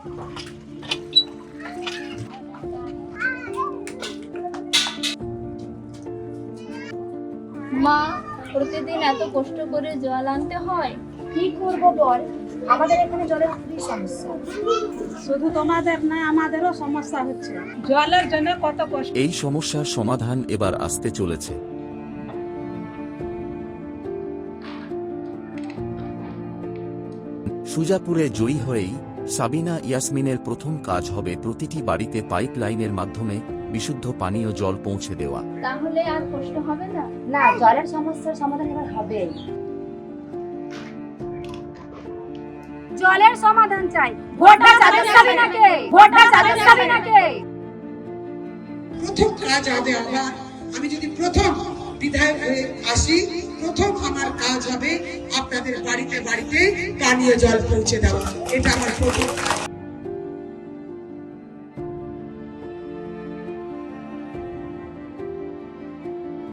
মা, প্রতিদিন এত কষ্ট করে জল আনতে হয়। কি করবো বল, আমাদের এখানে জলের খুবই সমস্যা। শুধু তোমাদের না, আমাদেরও সমস্যা হচ্ছে, জলের জন্য কত কষ্ট। এই সমস্যার সমাধান এবার আসতে চলেছে। সুজাপুরে জয়ী হয়েই সাবিনা ইয়াসমিনের প্রথম কাজ হবে প্রতিটি বাড়িতে পাইপ লাইনের মাধ্যমে বিশুদ্ধ পানীয় জল পৌঁছে দেওয়া। তাহলে আর কষ্ট হবে না। না, জলের সমস্যার সমাধান এবার হবে। জলের সমাধান চাই, ভোটটা চাঁদের সাবিনাকে, ভোটটা চাঁদের সাবিনাকে। প্রথম কাজ হবে আমি যদি প্রথম বিধায়ক হয়ে আসি, প্রথম আমার কাজ হবে আপনাদের বাড়িতে বাড়িতে পানীয় জল পৌঁছে দেওয়া। এটা আমার প্রথম কাজ।